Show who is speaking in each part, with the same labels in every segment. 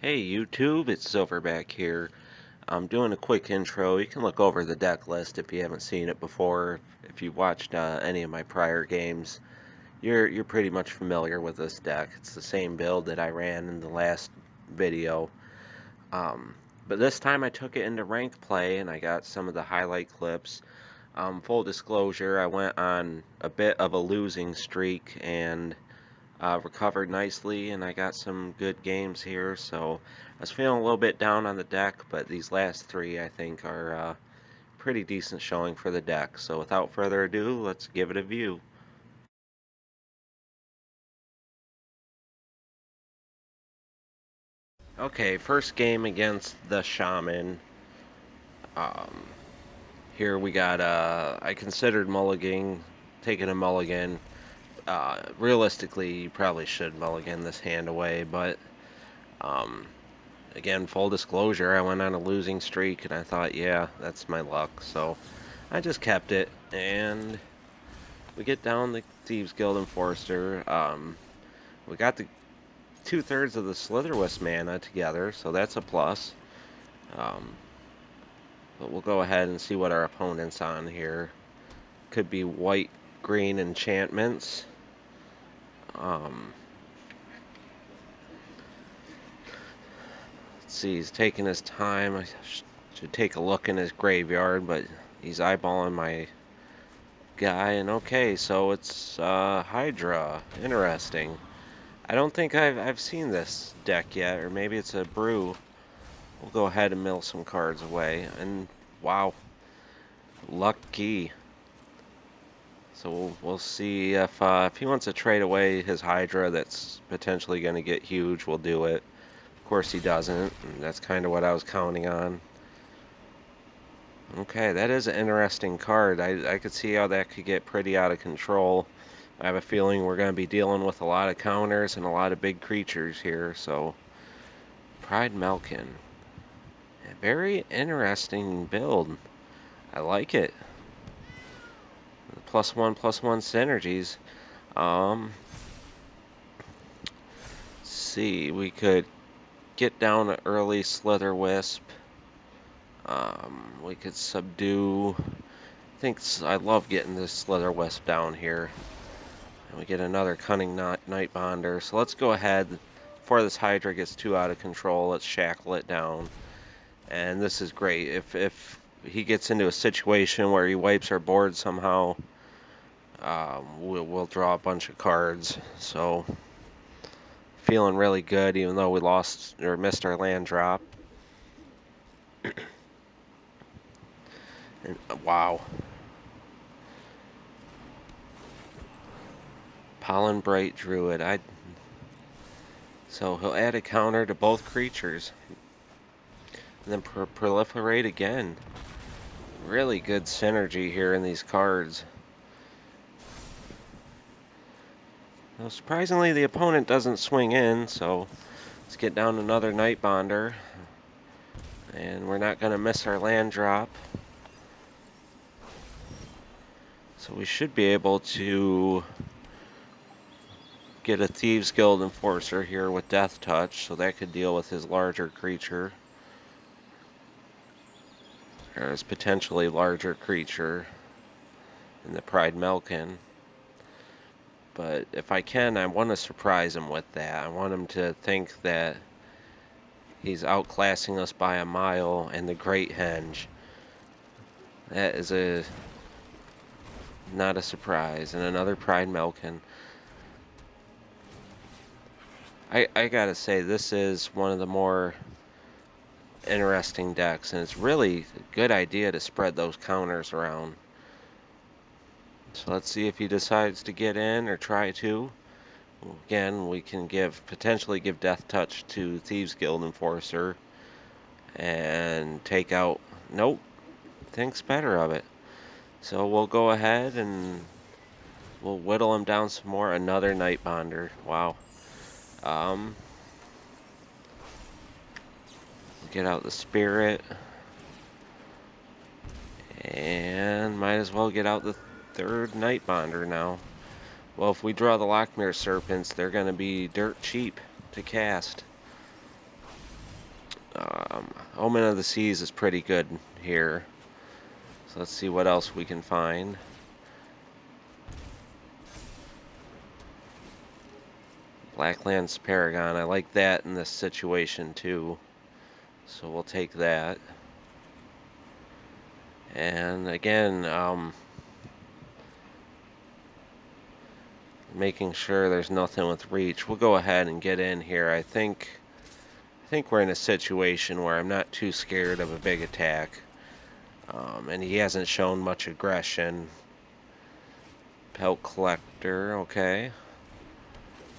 Speaker 1: Hey YouTube, it's Silverback here. I'm doing a quick intro. You can look over the deck list if you haven't seen it before. If you've watched any of my prior games, you're pretty much familiar with this deck. It's the same build that I ran in the last video. Um, but this time I took it into ranked play and I got some of the highlight clips. Full disclosure, I went on a bit of a losing streak and recovered nicely, and I got some good games here, so I was feeling a little bit down on the deck, but these last three I think are pretty decent showing for the deck. So without further ado, let's give it a view. Okay, first game against the Shaman. Um, Here we got, I considered taking a mulligan. Realistically, you probably should mulligan this hand away, but um, again, full disclosure, I went on a losing streak and I thought, yeah, that's my luck. So I just kept it, and we get down the Thieves Guild Enforcer. We got the 2/3 of the Slitherwisp mana together, so that's a plus. But we'll go ahead and see what our opponent's on here. Could be white-green enchantments. Let's see, he's taking his time. I should take a look in his graveyard, but he's eyeballing my guy. And okay, so it's Hydra. Interesting. I don't think I've seen this deck yet, or maybe it's a brew. We'll go ahead and mill some cards away. And wow, lucky. So we'll see if he wants to trade away his Hydra that's potentially going to get huge, we'll do it. Of course he doesn't, and that's kind of what I was counting on. Okay, that is an interesting card. I could see how that could get pretty out of control. I have a feeling we're going to be dealing with a lot of counters and a lot of big creatures here, so Pride Melkin. A very interesting build. I like it. +1/+1 synergies. Let's see, we could get down an early Slitherwisp. We could subdue. I love getting this Slitherwisp down here. And we get another Cunning Nightbonder. So let's go ahead. Before this Hydra gets too out of control, let's shackle it down. And this is great. If he gets into a situation where he wipes our board somehow, we'll draw a bunch of cards. So feeling really good, even though we lost or missed our land drop. And, wow. Pollen Bright Druid. So he'll add a counter to both creatures. And then proliferate again. Really good synergy here in these cards. Now, surprisingly, the opponent doesn't swing in, so let's get down another Nightbonder. And we're not going to miss our land drop. So we should be able to get a Thieves Guild Enforcer here with Death Touch, so that could deal with his larger creature. Or his potentially larger creature in the Pride Melkin. But if I can, I want to surprise him with that. I want him to think that he's outclassing us by a mile in the Great Henge. That is not a surprise. And another Pride Melkin. I gotta say, this is one of the more interesting decks, and it's really a good idea to spread those counters around. So let's see if he decides to get in or try to. Again, we can potentially give Death Touch to Thieves Guild Enforcer and take out. Nope, thinks better of it. So we'll go ahead and we'll whittle him down some more. Another Nightbonder. Wow. Get out the Spirit. And might as well get out the third Nightbonder now. Well, if we draw the Lochmere Serpents, they're going to be dirt cheap to cast. Omen of the Seas is pretty good here. So let's see what else we can find. Blacklance Paragon. I like that in this situation too. So we'll take that. And again, making sure there's nothing with reach. We'll go ahead and get in here. I think we're in a situation where I'm not too scared of a big attack. And he hasn't shown much aggression. Pelt Collector, okay.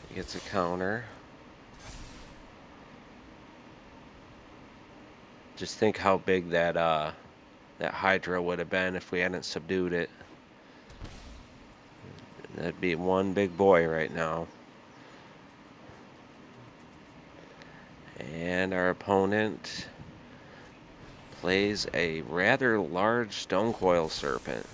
Speaker 1: He gets a counter. Just think how big that that Hydra would have been if we hadn't subdued it. That'd be one big boy right now. And our opponent plays a rather large Stonecoil Serpent.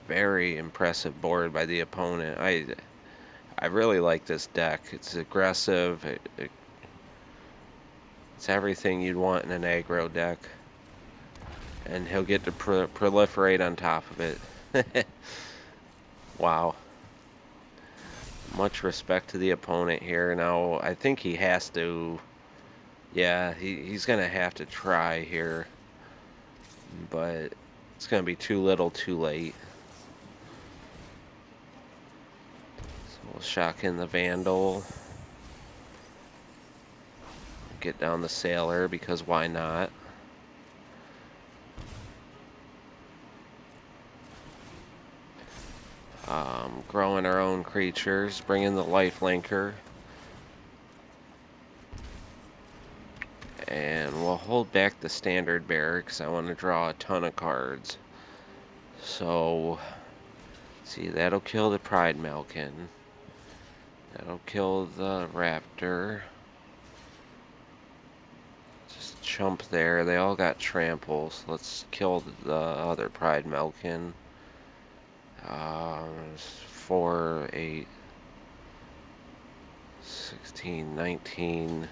Speaker 1: Very impressive board by the opponent. I really like this deck. It's aggressive. It's everything you'd want in an aggro deck. And he'll get to proliferate on top of it. Wow. Much respect to the opponent here. Now, I think he has to... Yeah, he's going to have to try here. But it's going to be too little too late. So we'll shock in the Vandal. Get down the Sailor, because why not? Growing our own creatures, bring in the Life Linker. And we'll hold back the Standard Bearer because I want to draw a ton of cards. So, see, that'll kill the Pride Malkin. That'll kill the Raptor. Just chump there. They all got trample, so let's kill the other Pride Malkin. 4, 8, 16, 19.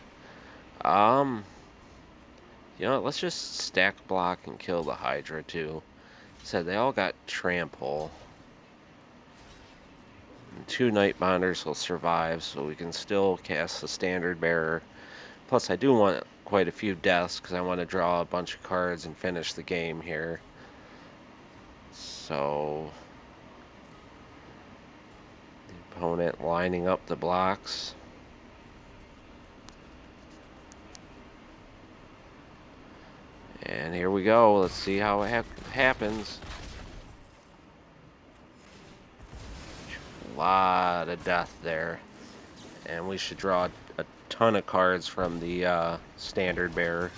Speaker 1: You know what, let's just stack block and kill the Hydra too. So they all got trample. And 2 Nightbonders will survive, so we can still cast the Standard Bearer. Plus I do want quite a few deaths because I want to draw a bunch of cards and finish the game here. So the opponent lining up the blocks. And here we go. Let's see how it happens. A lot of death there. And we should draw a ton of cards from the Standard Bearer.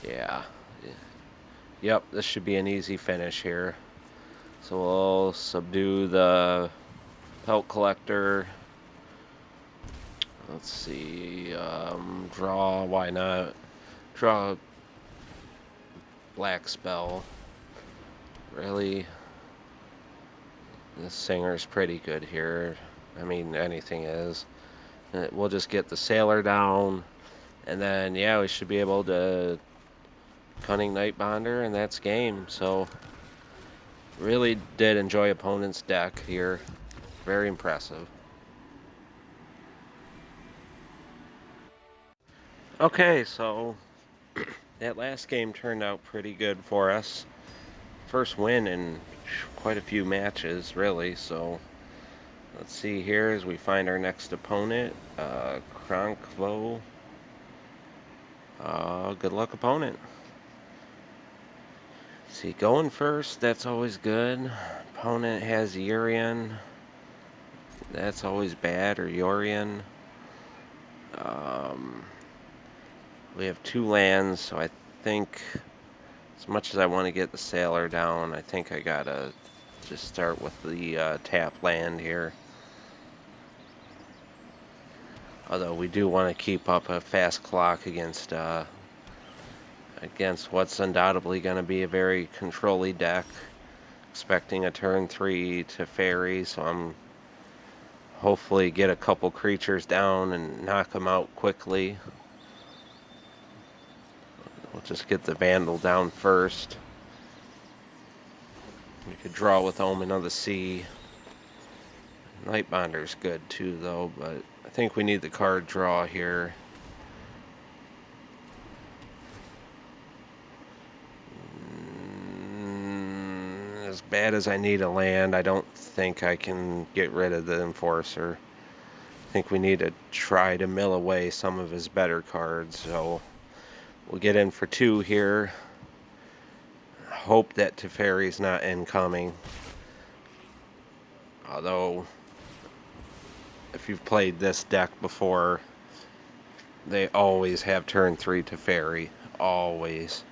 Speaker 1: Yeah. Yep, this should be an easy finish here. So we'll subdue the Pelt Collector. Let's see, draw, why not? Draw a black spell. Really? This Singer's pretty good here. I mean, anything is. We'll just get the Sailor down. And then, yeah, we should be able to Cunning Nightbonder, and that's game. So, really did enjoy opponent's deck here. Very impressive. Okay, so that last game turned out pretty good for us. First win in quite a few matches, really. So let's see here as we find our next opponent, Cronkvo. Good luck, opponent. See, going first, that's always good. Opponent has Yorion. That's always bad, or Yorion. We have 2 lands, so I think as much as I want to get the Sailor down, I think I gotta just start with the tap land here. Although we do want to keep up a fast clock against what's undoubtedly going to be a very control-y deck. expecting a turn 3 Teferi, so I'm hopefully get a couple creatures down and knock them out quickly. We'll just get the Vandal down first. We could draw with Omen of the Sea. Nightbonder's good too, though, but I think we need the card draw here. As bad as I need a land, I don't think I can get rid of the Enforcer. I think we need to try to mill away some of his better cards, so we'll get in for 2 here. Hope that Teferi's not incoming. Although, if you've played this deck before, they always have turn 3 Teferi. Always.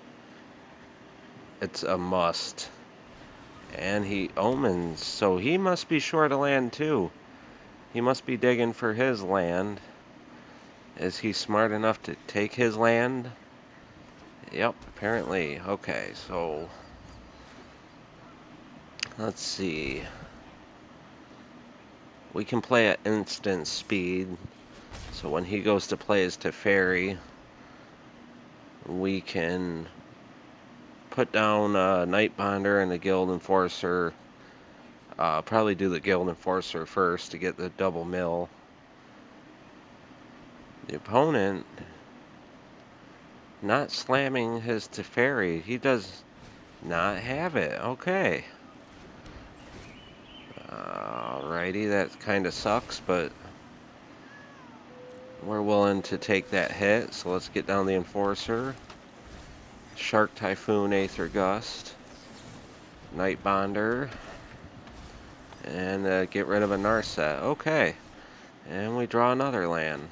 Speaker 1: It's a must. And he omens, so he must be short of land too. He must be digging for his land. Is he smart enough to take his land? Yep, apparently. Okay, so let's see. We can play at instant speed. So when he goes to play his Teferi, we can put down Nightbonder and the Guild Enforcer. Probably do the Guild Enforcer first to get the double mill. The opponent not slamming his Teferi. He does not have it. Okay. Alrighty, that kind of sucks, but we're willing to take that hit. So let's get down the Enforcer. Shark Typhoon, Aether Gust, Nightbonder, and get rid of a Narset. Okay. And we draw another land.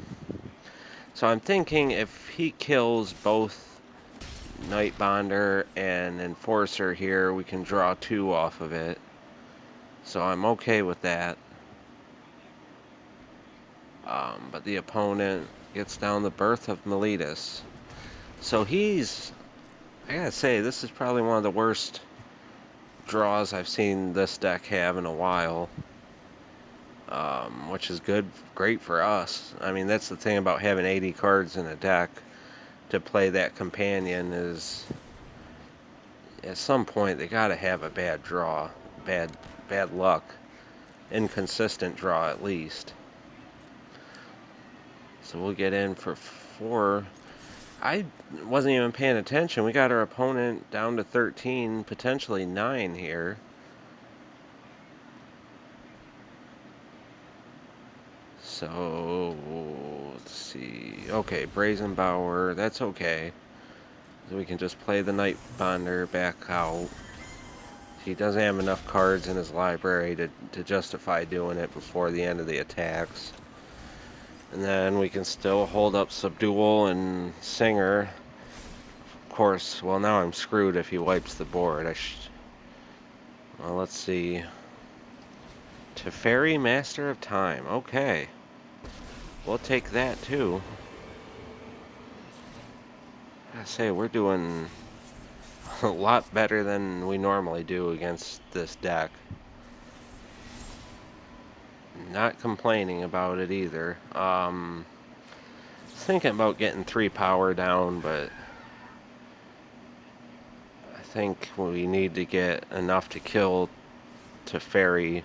Speaker 1: So I'm thinking if he kills both Nightbonder and Enforcer here, we can draw 2 off of it. So I'm okay with that. But the opponent gets down the Birth of Meletus. So he's, I gotta say, this is probably one of the worst draws I've seen this deck have in a while. Which is great for us. I mean, that's the thing about having 80 cards in a deck. To play that companion is, at some point, they gotta have a bad draw. Bad luck. Inconsistent draw, at least. So we'll get in for 4. I wasn't even paying attention. We got our opponent down to 13, potentially 9 here. So, let's see. Okay, Brazen Bower, that's okay. So we can just play the Nightbonder back out. He doesn't have enough cards in his library to justify doing it before the end of the attacks. And then we can still hold up Subdual and Singer. Of course, well, now I'm screwed if he wipes the board. Well, let's see. Teferi, Master of Time. Okay. We'll take that, too. I say, we're doing a lot better than we normally do against this deck. Not complaining about it either. Thinking about getting 3 power down, but I think we need to get enough to kill Teferi,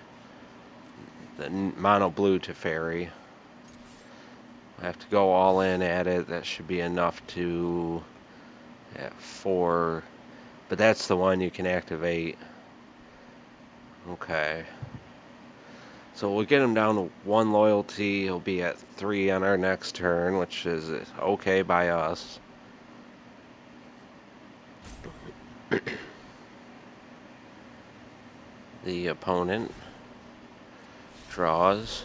Speaker 1: the mono blue Teferi. I have to go all in at it. That should be enough to at 4, but that's the one you can activate. Okay. So we'll get him down to 1 loyalty. He'll be at 3 on our next turn, which is okay by us. The opponent draws,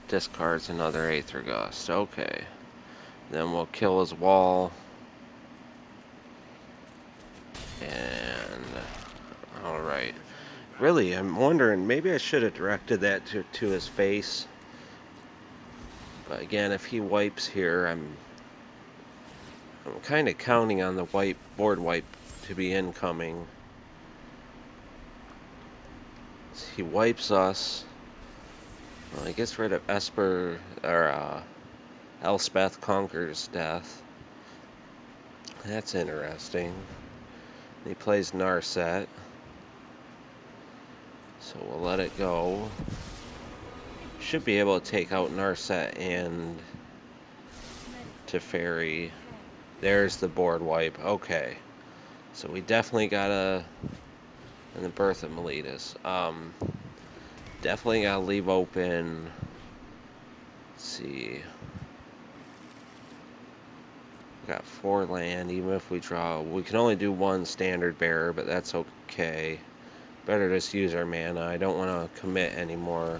Speaker 1: discards another Aether Gust. Okay. Then we'll kill his wall. And alright. Really, I'm wondering, maybe I should have directed that to his face. But again, if he wipes here, I'm kind of counting on the board wipe to be incoming. He wipes us. Well, he gets rid of Esper, or Elspeth Conquers Death. That's interesting. He plays Narset. So we'll let it go. Should be able to take out Narset and Teferi. There's the board wipe. Okay. So we definitely gotta... And the Birth of Meletus. Definitely gotta leave open... Let's see... We got 4 land, even if we draw... We can only do 1 standard bearer, but that's okay. Better just use our mana. I don't want to commit anymore.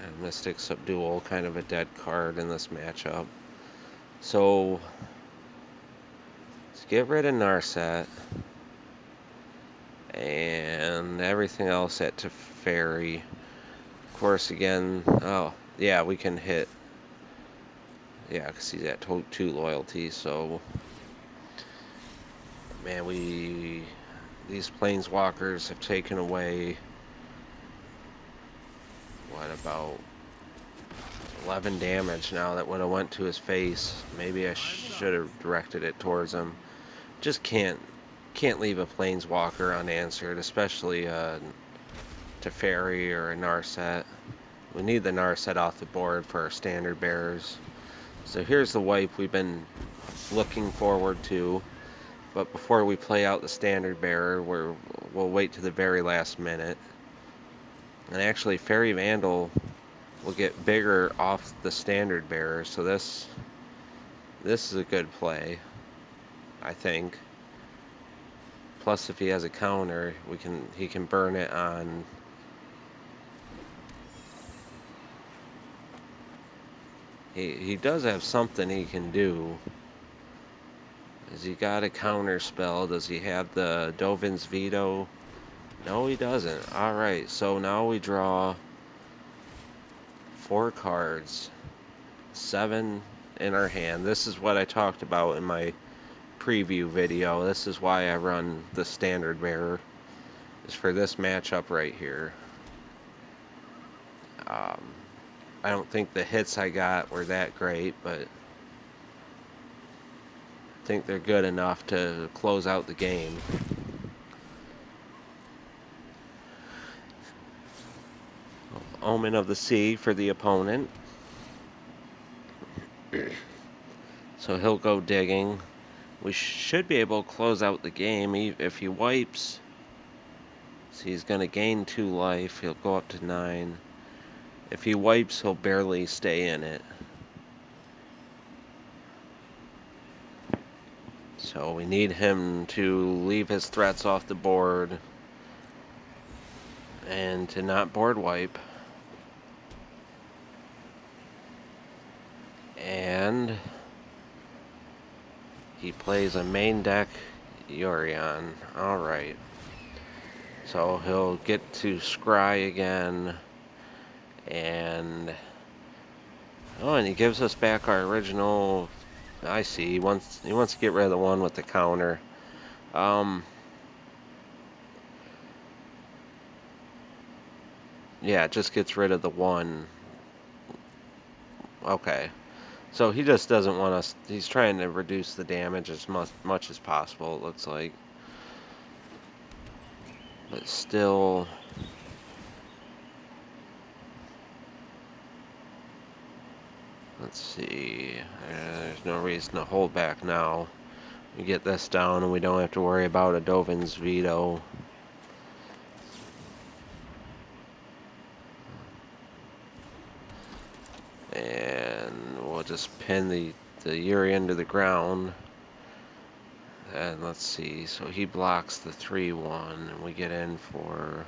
Speaker 1: And Mystic Subdual, kind of a dead card in this matchup. So... Let's get rid of Narset. And everything else at Teferi. Of course, again... Oh, yeah, we can hit... Yeah, because he's at 2 loyalty, so... Man, these planeswalkers have taken away... What, about 11 damage now that would have went to his face. Maybe I should have directed it towards him. Just can't leave a planeswalker unanswered, especially Teferi or a Narset. We need the Narset off the board for our standard bearers. So here's the wipe we've been looking forward to. But before we play out the standard bearer, we'll wait to the very last minute. And actually, Faerie Vandal will get bigger off the standard bearer, so this is a good play, I think. Plus, if he has a counter, he can burn it on... He does have something he can do. Has he got a counter spell? Does he have the Dovin's Veto? No, he doesn't. Alright, so now we draw 4 cards. 7 in our hand. This is what I talked about in my preview video. This is why I run the standard bearer. Is for this matchup right here. I don't think the hits I got were that great, but I think they're good enough to close out the game. Omen of the Sea for the opponent. So he'll go digging. We should be able to close out the game if he wipes. So he's going to gain 2 life. He'll go up to 9. If he wipes, he'll barely stay in it. So we need him to leave his threats off the board and to not board wipe. And he plays a main deck Yorion. Alright. So he'll get to scry again. And he gives us back our original. I see. He wants to get rid of the one with the counter. Yeah, it just gets rid of the one. Okay. So he just doesn't want us. He's trying to reduce the damage as much as possible, it looks like. But still. Let's see. There's no reason to hold back now. We get this down and we don't have to worry about a Dovin's Veto. And we'll just pin the Yorion to the ground. And let's see. So he blocks the 3/1 and we get in for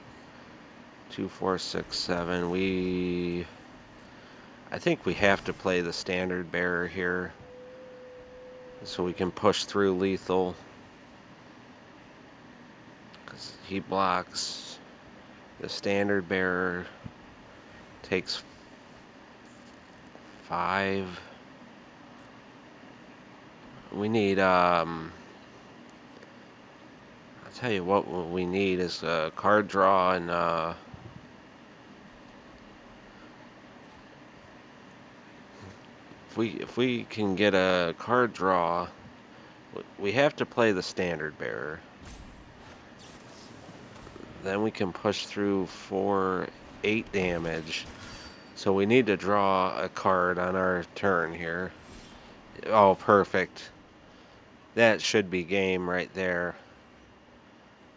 Speaker 1: 2, 4, 6, 7. I think we have to play the standard bearer here so we can push through lethal, because he blocks the standard bearer, takes 5. We need I I'll tell you what we need is a card draw and if we can get a card draw, we have to play the standard bearer. Then we can push through for 8 damage. So we need to draw a card on our turn here. Oh, perfect. That should be game right there.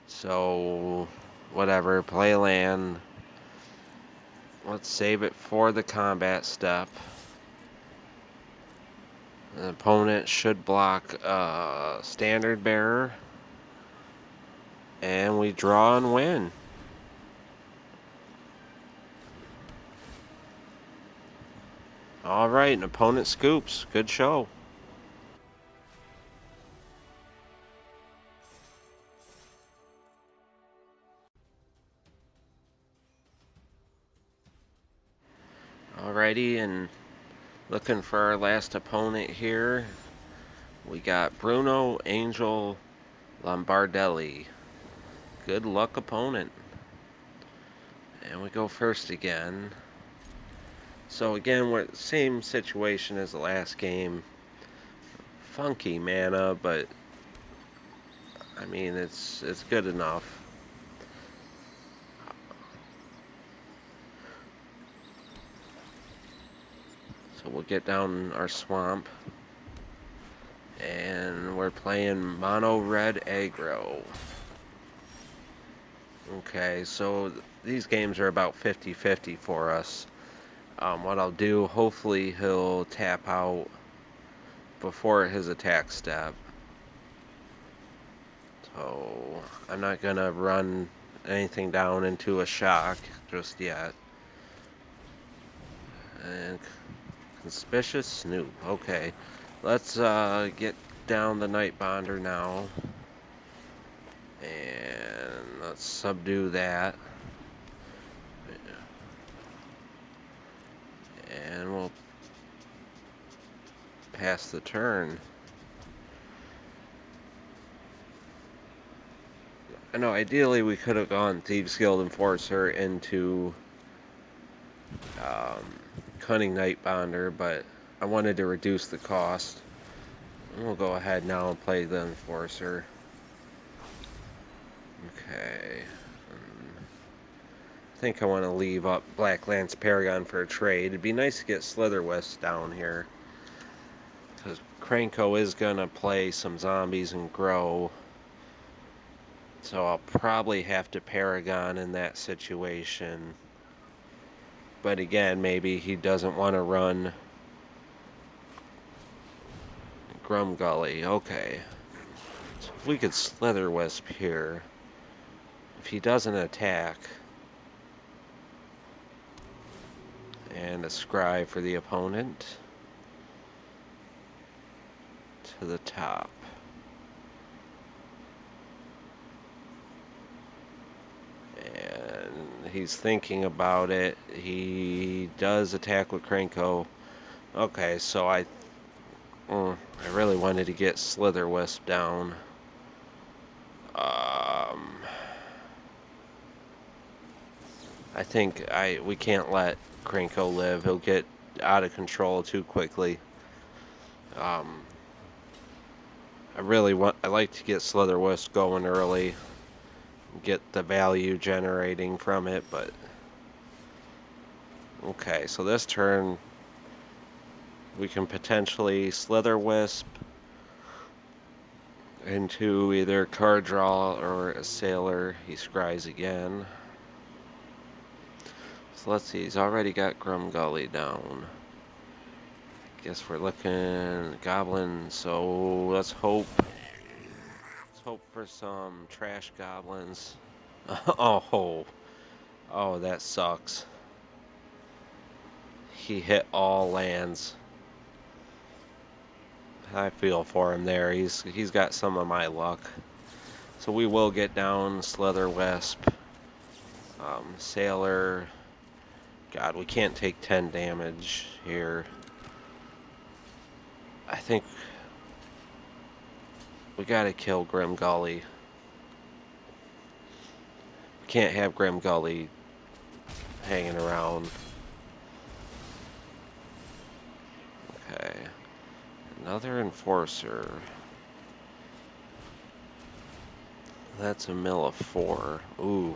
Speaker 1: So, whatever, play land. Let's save it for the combat step. The opponent should block standard bearer. And we draw and win. Alright, an opponent scoops. Good show. Alrighty, and looking for our last opponent here. We got Bruno Angel Lombardelli. Good luck, opponent. And we go first again. So again, we're the same situation as the last game. Funky mana, but I mean it's good enough. So we'll get down our swamp. And we're playing mono red aggro. Okay, so these games are about 50-50 for us. What I'll do, hopefully he'll tap out before his attack step. So I'm not gonna run anything down into a shock just yet. And Conspicuous Snoop. Okay, let's get down the Nightbonder now. And let's subdue that. And we'll pass the turn. I know ideally we could have gone Thieves Guild Enforcer into Cunning Nightbonder, but I wanted to reduce the cost. We'll go ahead now and play the Enforcer. Okay. I think I want to leave up Blacklance Paragon for a trade. It'd be nice to get Slitherwisp down here, because Cranko is going to play some zombies and grow. So I'll probably have to Paragon in that situation. But again, maybe he doesn't want to run Grumgully. Okay. So if we could Slitherwisp here. If he doesn't attack. And a Scry for the opponent. To the top. And he's thinking about it. He does attack with Cranko. Okay, so I really wanted to get Slitherwisp down. I think we can't let Cranko live. He'll get out of control too quickly. I like to get Slitherwisp going early, get the value generating from it, but okay, so this turn we can potentially Slitherwisp into either card draw or a Sailor. He scries again. So let's see, he's already got Grumgully down. Guess we're looking Goblin, so let's hope for some trash goblins. Oh, that sucks. He hit all lands. I feel for him there. He's got some of my luck. So we will get down Slitherwisp, Sailor. God, we can't take 10 damage here. I think we gotta kill Grumgully. can't have Grim Gully hanging around. Okay. Another Enforcer. That's a mill of 4. Ooh.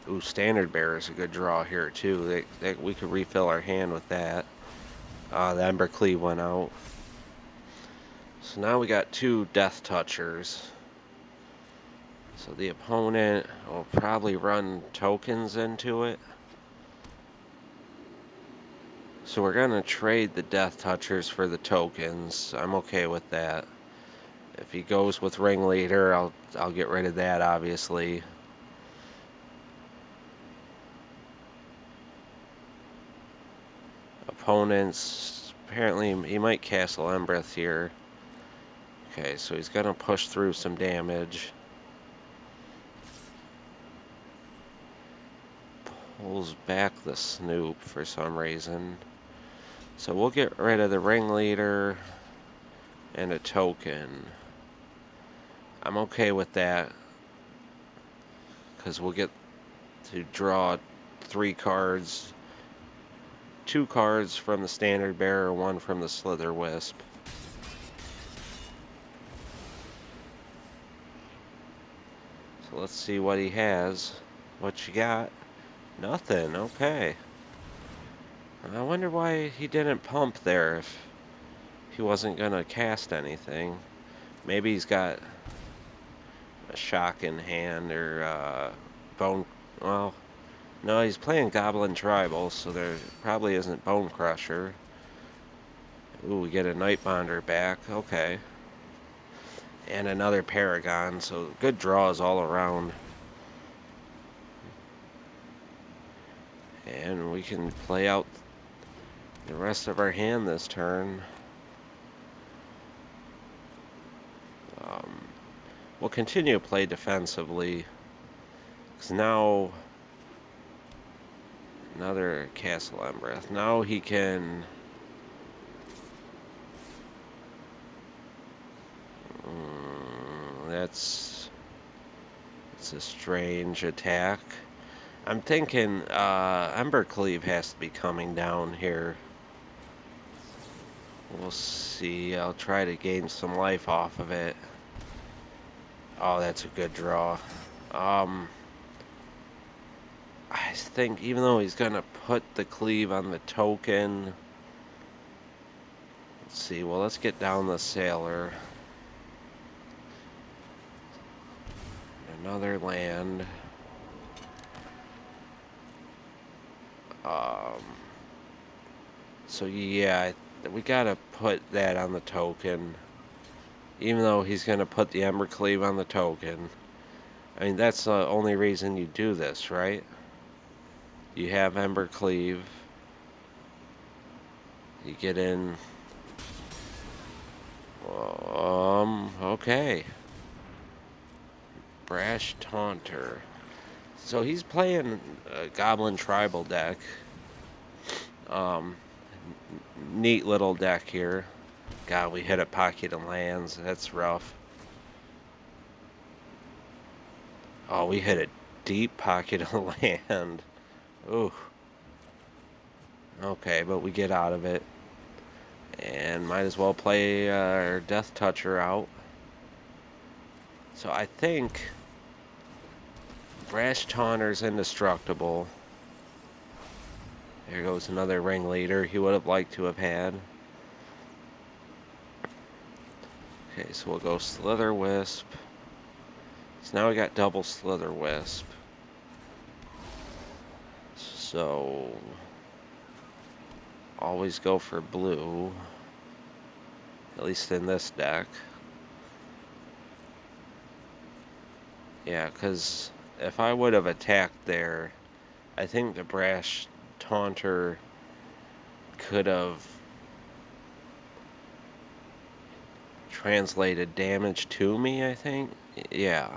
Speaker 1: Ooh, Standard Bearer is a good draw here, too. We could refill our hand with that. The Ember Cleave went out. So now we got 2 Death Touchers. So the opponent will probably run tokens into it. So we're going to trade the Death Touchers for the tokens. I'm okay with that. If he goes with Ringleader, I'll get rid of that, obviously. Opponents, apparently he might Castle Embereth here. Okay, so he's going to push through some damage. Pulls back the Snoop for some reason. So we'll get rid of the Ringleader and a token. I'm okay with that, because we'll get to draw 3 cards. 2 cards from the Standard Bearer, 1 from the Slitherwisp. So let's see what he has. What you got? Nothing, okay. I wonder why he didn't pump there if he wasn't gonna cast anything. Maybe he's got a shock in hand or bone. Well, no, he's playing Goblin Tribal, so there probably isn't Bone Crusher. Ooh, we get a Nightbonder back. Okay. And another Paragon, so good draws all around. And we can play out the rest of our hand this turn. We'll continue to play defensively, because now another Castle Embereth. Now he can it's a strange attack. I'm thinking Ember Cleave has to be coming down here. We'll see. I'll try to gain some life off of it. Oh, that's a good draw. I think even though he's gonna put the Cleave on the token, let's see. Well, let's get down the Sailor. Another land. So yeah, we gotta put that on the token. Even though he's gonna put the Ember Cleave on the token. I mean, that's the only reason you do this, right? You have Ember Cleave. You get in. Okay. Brash Taunter. So he's playing a Goblin Tribal deck. Neat little deck here. God, we hit a pocket of lands. That's rough. Oh, we hit a deep pocket of land. Ooh. Okay, but we get out of it. And might as well play our Death Toucher out. So I think Brash Taunter's indestructible. There goes another Ringleader he would have liked to have had. Okay, so we'll go Slitherwisp. So now we got double Slitherwisp. So always go for blue, at least in this deck. Yeah, because if I would have attacked there, I think the Brash Taunter could have translated damage to me, I think. Yeah.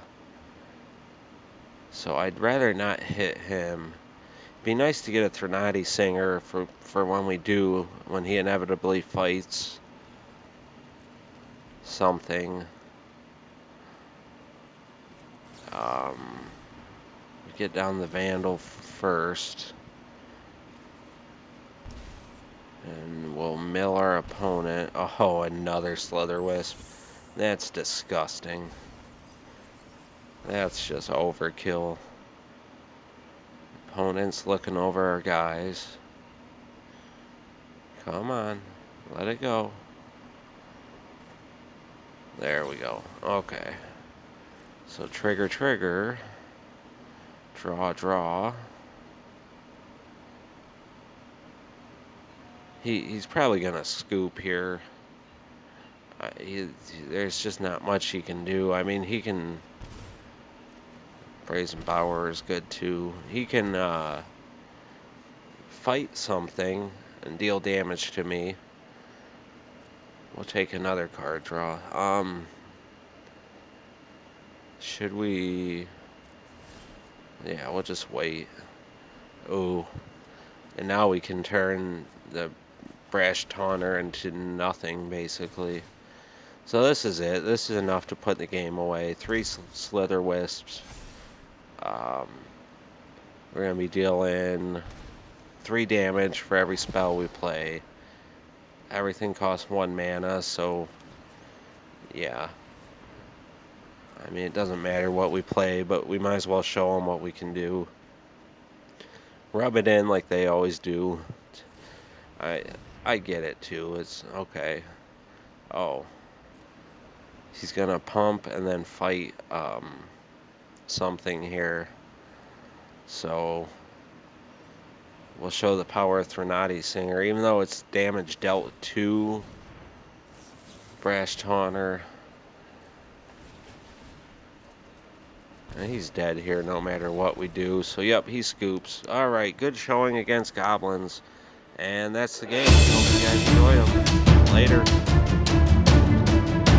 Speaker 1: So I'd rather not hit him. It'd be nice to get a Threnody Singer for when he inevitably fights something. We get down the Vandal first. And we'll mill our opponent. Oh, another Slitherwisp. That's disgusting. That's just overkill. Opponent's looking over our guys. Come on. Let it go. There we go. Okay. So trigger, trigger. Draw, draw. He's probably going to scoop here. There's just not much he can do. I mean, he can... Brazen Power is good too. He can fight something and deal damage to me. We'll take another card draw. Should we... Yeah, we'll just wait. Oh. And now we can turn the Brash Taunter into nothing, basically. So this is it. This is enough to put the game away. 3 Slitherwisps. We're going to be dealing 3 damage for every spell we play. Everything costs 1 mana, so yeah. I mean, it doesn't matter what we play, but we might as well show them what we can do. Rub it in like they always do. I get it too. It's okay. Oh. He's gonna pump and then fight something here. So we'll show the power of Threnody Singer, even though it's damage dealt to Brash Taunter. And he's dead here no matter what we do. So, yep, he scoops. Alright, good showing against Goblins. And that's the game. Hope you guys enjoy them.